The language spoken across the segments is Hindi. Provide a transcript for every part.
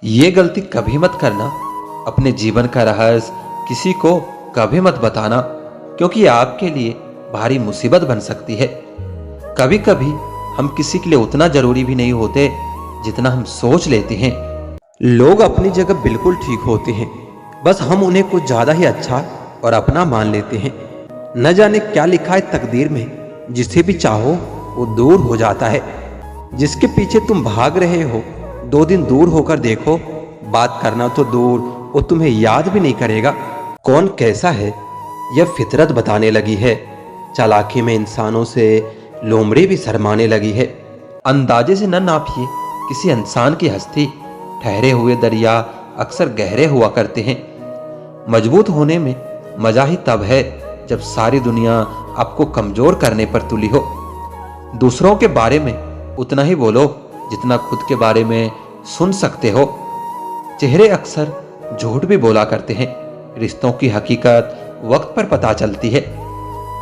ये गलती कभी मत करना। अपने जीवन का रहस्य किसी को कभी मत बताना, क्योंकि ये आपके लिए भारी मुसीबत बन सकती है। कभी कभी हम किसी के लिए उतना जरूरी भी नहीं होते जितना हम सोच लेते हैं। लोग अपनी जगह बिल्कुल ठीक होते हैं, बस हम उन्हें कुछ ज्यादा ही अच्छा और अपना मान लेते हैं। न जाने क्या लिखा है तकदीर में, जिसे भी चाहो वो दूर हो जाता है। जिसके पीछे तुम भाग रहे हो, 2 दिन दूर होकर देखो, बात करना तो दूर, वो तुम्हें याद भी नहीं करेगा। कौन कैसा है यह फितरत बताने लगी है। चालाकी में इंसानों से लोमड़ी भी शर्माने लगी है। अंदाजे से न नापिए किसी इंसान की हस्ती। ठहरे हुए दरिया अक्सर गहरे हुआ करते हैं। मजबूत होने में मजा ही तब है जब सारी दुनिया आपको कमजोर करने पर तुली हो। दूसरों के बारे में उतना ही बोलो जितना खुद के बारे में सुन सकते हो। चेहरे अक्सर झूठ भी बोला करते हैं। रिश्तों की हकीकत वक्त पर पता चलती है।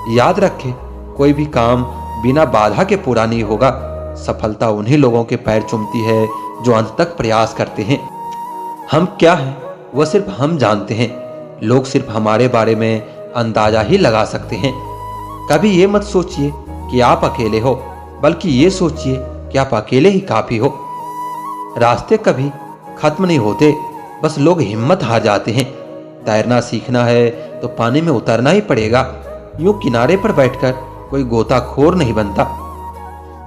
याद रखें, कोई भी काम बिना बाधा के पूरा नहीं होगा। सफलता उन्हीं लोगों के पैर चूमती है जो अंत तक प्रयास करते हैं। हम क्या हैं वह सिर्फ हम जानते हैं। लोग सिर्फ हमारे बारे में अंदाजा ही लगा सकते हैं। कभी ये मत सोचिए कि आप अकेले हो, बल्कि ये सोचिए कि आप अकेले ही काफी हो। रास्ते कभी खत्म नहीं होते, बस लोग हिम्मत हार जाते हैं। तैरना सीखना है तो पानी में उतरना ही पड़ेगा। यूं किनारे पर बैठकर कोई गोताखोर नहीं बनता।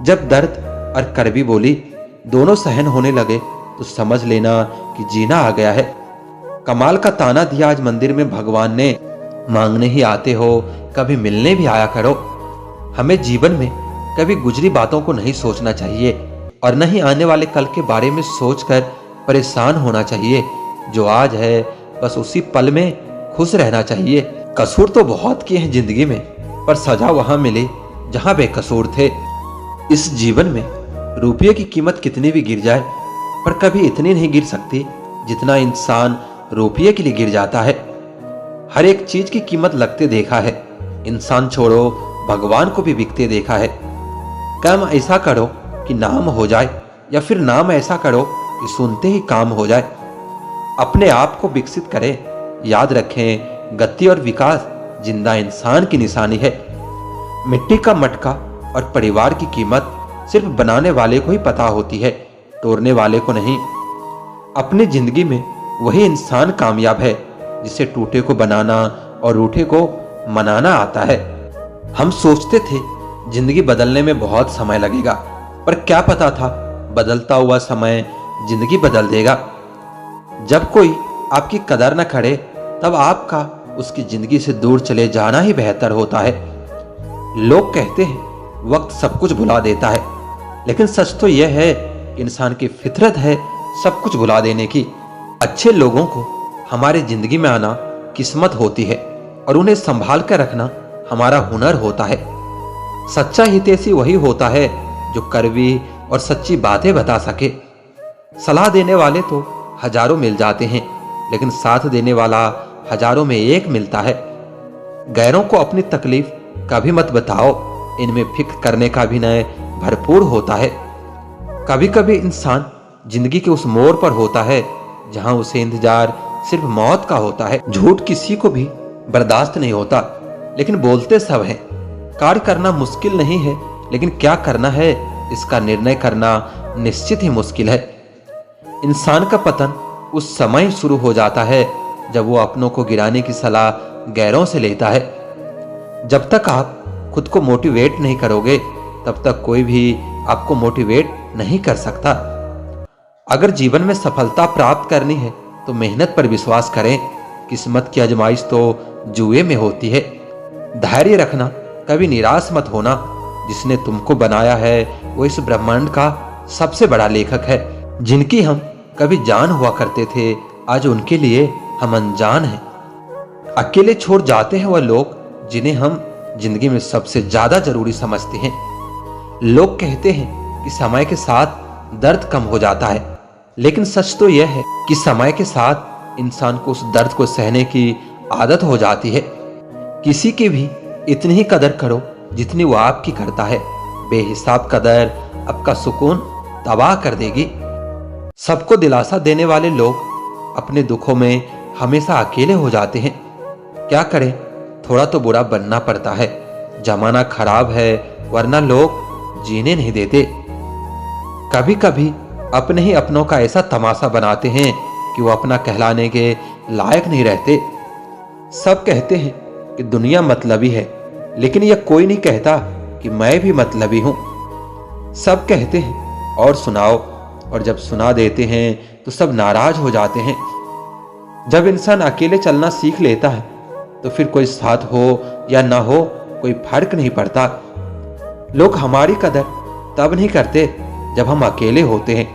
जब दर्द और कड़वी बोली दोनों सहन होने लगे तो समझ लेना कि जीना आ गया है। कमाल का ताना दिया आज मंदिर में भगवान ने, मांगने ही आते हो, कभी मिलने भी आया करो। हमें जीवन में कभी गुजरी बातों को नहीं सोचना चाहिए और न ही आने वाले कल के बारे में सोचकर परेशान होना चाहिए। जो आज है बस उसी पल में खुश रहना चाहिए। कसूर तो बहुत किए हैं जिंदगी में, पर सजा वहां मिली जहां बेकसूर थे। इस जीवन में रुपये की कीमत कितनी भी गिर जाए, पर कभी इतनी नहीं गिर सकती जितना इंसान रुपये के लिए गिर जाता है। हर एक चीज की कीमत लगते देखा है। इंसान छोड़ो, भगवान को भी बिकते देखा है। काम ऐसा करो कि नाम हो जाए, या फिर नाम ऐसा करो कि सुनते ही काम हो जाए। अपने आप को विकसित करें। याद रखें, गति और विकास जिंदा इंसान की निशानी है। मिट्टी का मटका और परिवार की कीमत सिर्फ बनाने वाले को ही पता होती है, तोड़ने वाले को नहीं। अपनी जिंदगी में वही इंसान कामयाब है जिसे टूटे को बनाना और रूठे को मनाना आता है। हम सोचते थे जिंदगी बदलने में बहुत समय लगेगा, पर क्या पता था बदलता हुआ समय जिंदगी बदल देगा। जब कोई आपकी कदर न करे, तब आपका उसकी जिंदगी से दूर चले जाना ही बेहतर होता है। लोग कहते हैं वक्त सब कुछ भुला देता है, लेकिन सच तो यह है कि इंसान की फितरत है सब कुछ भुला देने की। अच्छे लोगों को हमारे जिंदगी में आना किस्मत होती है, और उन्हें संभाल कर रखना हमारा हुनर होता है। सच्चा हितैषी वही होता है जो कड़वी और सच्ची बातें बता सके। सलाह देने वाले तो हजारों मिल जाते हैं, लेकिन साथ देने वाला हजारों में एक मिलता है। गैरों को अपनी तकलीफ कभी मत बताओ, इनमें फिक्र करने का अभिनय भरपूर होता है। कभी कभी इंसान जिंदगी के उस मोड़ पर होता है जहां उसे इंतजार सिर्फ मौत का होता है। झूठ किसी को भी बर्दाश्त नहीं होता, लेकिन बोलते सब हैं। कार्य करना मुश्किल नहीं है, लेकिन क्या करना है इसका निर्णय करना निश्चित ही मुश्किल है। इंसान का पतन उस समय शुरू हो जाता है जब वो अपनों को गिराने की सलाह गैरों से लेता है। जब तक आप खुद को मोटिवेट नहीं करोगे, तब तक कोई भी आपको मोटिवेट नहीं कर सकता। अगर जीवन में सफलता प्राप्त करनी है तो मेहनत पर विश्वास करें। किस्मत की आजमाइश तो जुए में होती है। धैर्य रखना, कभी निराश मत होना। जिसने तुमको बनाया है वो इस ब्रह्मांड का सबसे बड़ा लेखक है। जिनकी हम कभी जान हुआ करते थे, आज उनके लिए हम अनजान हैं। अकेले छोड़ जाते हैं वह लोग जिन्हें हम जिंदगी में सबसे ज्यादा जरूरी समझते हैं। लोग कहते हैं कि समय के साथ दर्द कम हो जाता है, लेकिन सच तो यह है कि समय के साथ इंसान को उस दर्द को सहने की आदत हो जाती है। किसी की भी इतनी ही कदर करो जितनी वो आपकी करता है। बेहिसाब कदर आपका सुकून तबाह कर देगी। सबको दिलासा देने वाले लोग अपने दुखों में हमेशा अकेले हो जाते हैं। क्या करें, थोड़ा तो बुरा बनना पड़ता है। जमाना खराब है, वरना लोग जीने नहीं देते। कभी कभी अपने ही अपनों का ऐसा तमाशा बनाते हैं कि वो अपना कहलाने के लायक नहीं रहते। सब कहते हैं कि दुनिया मतलबी है, लेकिन यह कोई नहीं कहता कि मैं भी मतलबी हूं। सब कहते हैं और सुनाओ, और जब सुना देते हैं तो सब नाराज हो जाते हैं। जब इंसान अकेले चलना सीख लेता है तो फिर कोई साथ हो या ना हो कोई फर्क नहीं पड़ता। लोग हमारी कदर तब नहीं करते जब हम अकेले होते हैं,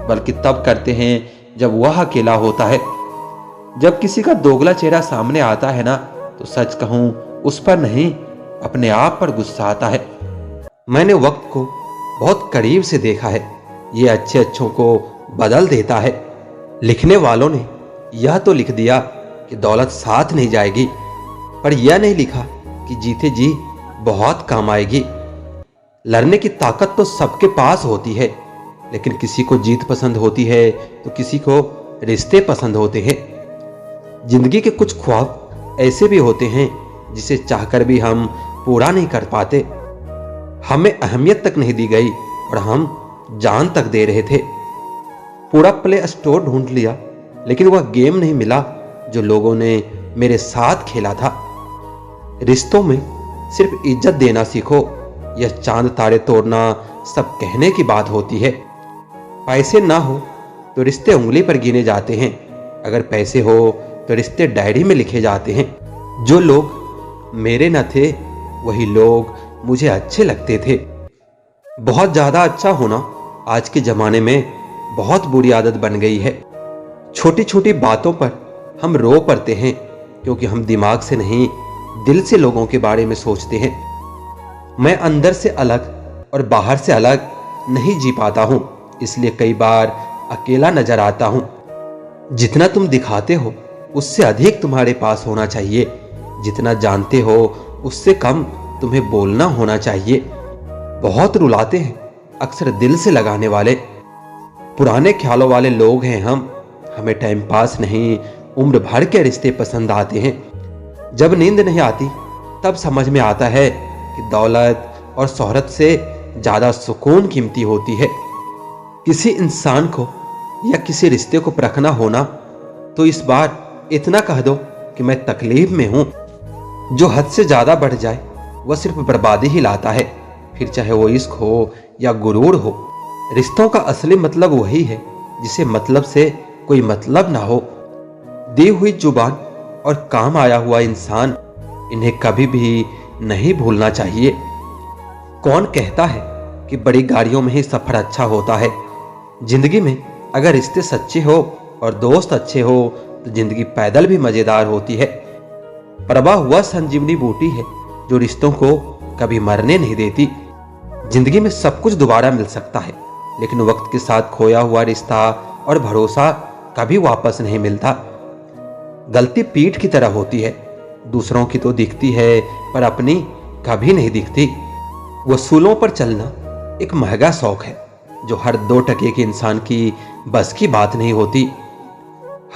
बल्कि तब करते हैं जब वह अकेला होता है। जब किसी का दोगला चेहरा सामने आता है ना, तो सच कहूं उस पर नहीं, अपने आप पर गुस्सा आता है। मैंने वक्त को बहुत करीब से देखा है। ये अच्छे अच्छों को बदल देता है। लिखने वालों ने यह तो लिख दिया कि दौलत साथ नहीं जाएगी, पर यह नहीं लिखा कि जीते जी बहुत काम आएगी। लड़ने की ताकत तो सबके पास होती है, लेकिन किसी को जीत पसंद होती है तो किसी को रिश्ते पसंद होते हैं। जिंदगी के कुछ ख्वाब ऐसे भी होते हैं जिसे चाहकर भी हम पूरा नहीं कर पाते। हमें अहमियत तक नहीं दी गई और हम जान तक दे रहे थे। पूरा प्ले स्टोर ढूंढ लिया, लेकिन वह गेम नहीं मिला जो लोगों ने मेरे साथ खेला था। रिश्तों में सिर्फ इज्जत देना सीखो। यह चांद तारे तोड़ना सब कहने की बात होती है। पैसे ना हो तो रिश्ते उंगली पर गिने जाते हैं, अगर पैसे हो तो रिश्ते डायरी में लिखे जाते हैं। जो लोग मेरे न थे वही लोग मुझे अच्छे लगते थे। बहुत ज्यादा अच्छा होना आज के जमाने में बहुत बुरी आदत बन गई है। छोटी छोटी बातों पर हम रो पड़ते हैं, क्योंकि हम दिमाग से नहीं दिल से लोगों के बारे में सोचते हैं। मैं अंदर से अलग और बाहर से अलग नहीं जी पाता हूं, इसलिए कई बार अकेला नजर आता हूं। जितना तुम दिखाते हो उससे अधिक तुम्हारे पास होना चाहिए। जितना जानते हो उससे कम तुम्हें बोलना होना चाहिए। बहुत रुलाते हैं अक्सर दिल से लगाने वाले। पुराने ख्यालों वाले लोग हैं हम। हमें टाइम पास नहीं, उम्र भर के रिश्ते पसंद आते हैं। जब नींद नहीं आती तब समझ में आता है कि दौलत और शोहरत से ज्यादा सुकून कीमती होती है। किसी इंसान को या किसी रिश्ते को परखना होना तो इस बार इतना कह दो कि मैं तकलीफ में हूं। जो हद से ज्यादा बढ़ जाए वह सिर्फ बर्बादी ही लाता है, फिर चाहे वो इश्क हो या गुरूर हो। रिश्तों का असली मतलब वही है जिसे मतलब से कोई मतलब ना हो। दी हुई जुबान और काम आया हुआ इंसान, इन्हें कभी भी नहीं भूलना चाहिए। कौन कहता है कि बड़ी गाड़ियों में ही सफर अच्छा होता है? जिंदगी में अगर रिश्ते सच्चे हो और दोस्त अच्छे हो तो जिंदगी पैदल भी मजेदार होती है। प्रवाह वह संजीवनी बूटी है जो रिश्तों को कभी मरने नहीं देती। जिंदगी में सब कुछ दोबारा मिल सकता है, लेकिन वक्त के साथ खोया हुआ रिश्ता और भरोसा कभी वापस नहीं मिलता। गलती पीठ की तरह होती है, दूसरों की तो दिखती है पर अपनी कभी नहीं दिखती। वसूलों पर चलना एक महंगा शौक है जो हर 2 टके के इंसान की बस की बात नहीं होती।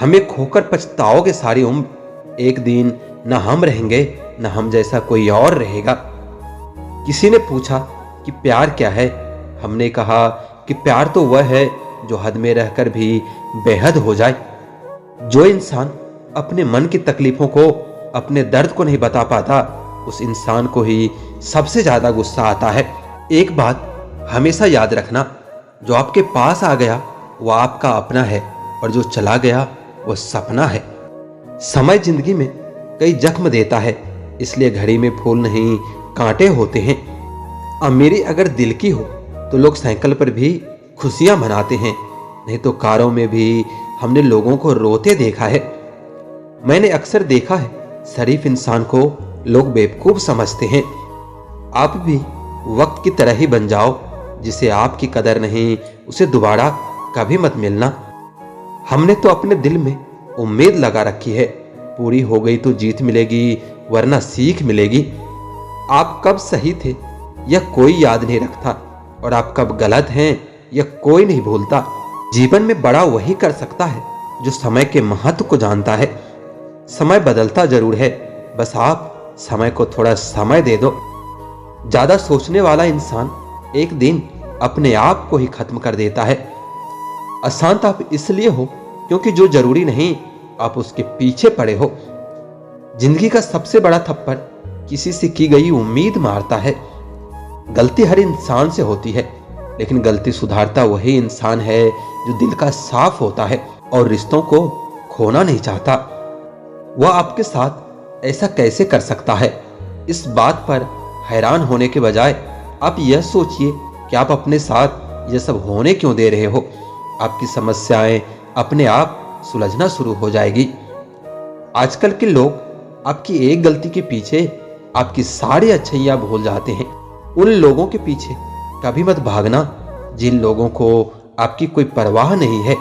हमें खोकर पछताओगे सारी उम्र। एक दिन न हम रहेंगे न हम जैसा कोई और रहेगा। किसी ने पूछा कि प्यार क्या है? हमने कहा कि प्यार तो वह है जो हद में रहकर भी बेहद हो जाए। जो इंसान अपने मन की तकलीफों को, अपने दर्द को नहीं बता पाता, उस इंसान को ही सबसे ज्यादा गुस्सा आता है। एक बात हमेशा याद रखना, जो आपके पास आ गया वह आपका अपना है और जो चला गया वह सपना है। समय जिंदगी में कई जख्म देता है, इसलिए घड़ी में फूल नहीं कांटे होते हैं। अमीरी अगर दिल की हो तो लोग साइकिल पर भी खुशियां मनाते हैं, नहीं तो कारों में भी हमने लोगों को रोते देखा है। मैंने अक्सर देखा है शरीफ इंसान को लोग बेवकूफ समझते हैं। आप भी वक्त की तरह ही बन जाओ। जिसे आपकी कदर नहीं उसे दोबारा कभी मत मिलना। हमने तो अपने दिल में उम्मीद लगा रखी है, पूरी हो गई तो जीत मिलेगी, वरना सीख मिलेगी। आप कब सही थे यह कोई याद नहीं रखता, और आप कब गलत हैं यह कोई नहीं भूलता। जीवन में बड़ा वही कर सकता है जो समय के महत्व को जानता है। समय बदलता जरूर है, बस आप समय को थोड़ा समय दे दो। ज्यादा सोचने वाला इंसान एक दिन अपने आप को ही खत्म कर देता है। अशांत आप इसलिए हो क्योंकि जो जरूरी नहीं आप उसके पीछे पड़े हो। जिंदगी का सबसे बड़ा थप्पड़ किसी से की गई उम्मीद मारता है। गलती हर इंसान से होती है, लेकिन गलती सुधारता वही इंसान है जो दिल का साफ होता है और रिश्तों को खोना नहीं चाहता। वह आपके साथ ऐसा कैसे कर सकता है? इस बात पर हैरान होने के बजाय आप यह सोचिए कि आप अपने साथ यह सब होने क्यों दे रहे हो। आपकी समस्याएं अपने आप सुलझना शुरू हो जाएगी। आजकल के लोग आपकी एक गलती के पीछे आपकी सारी अच्छाइयां भूल जाते हैं। उन लोगों के पीछे कभी मत भागना जिन लोगों को आपकी कोई परवाह नहीं है।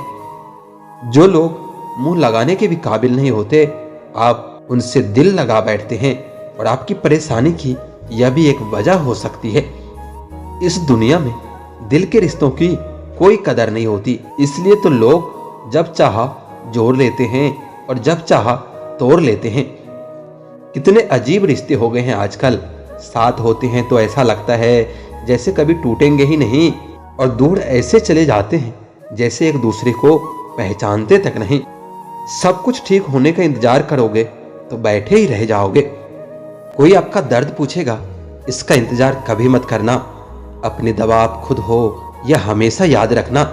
जो लोग मुंह लगाने के भी काबिल नहीं होते, आप उनसे दिल लगा बैठते हैं और आपकी परेशानी की यह भी एक वजह हो सकती है। इस दुनिया में दिल के रिश्तों की कोई कदर नहीं होती, इसलिए तो लोग जब चाहा जोड़ लेते हैं और जब चाहा तोड़ लेते हैं। कितने अजीब रिश्ते हो गए हैं आजकल। साथ होते हैं तो ऐसा लगता है जैसे कभी टूटेंगे ही नहीं, और दूर ऐसे चले जाते हैं जैसे एक दूसरे को पहचानते तक नहीं। सब कुछ ठीक होने का इंतजार करोगे तो बैठे ही रह जाओगे। कोई आपका दर्द पूछेगा, इसका इंतजार कभी मत करना। अपनी दवा आप खुद हो, यह हमेशा याद रखना।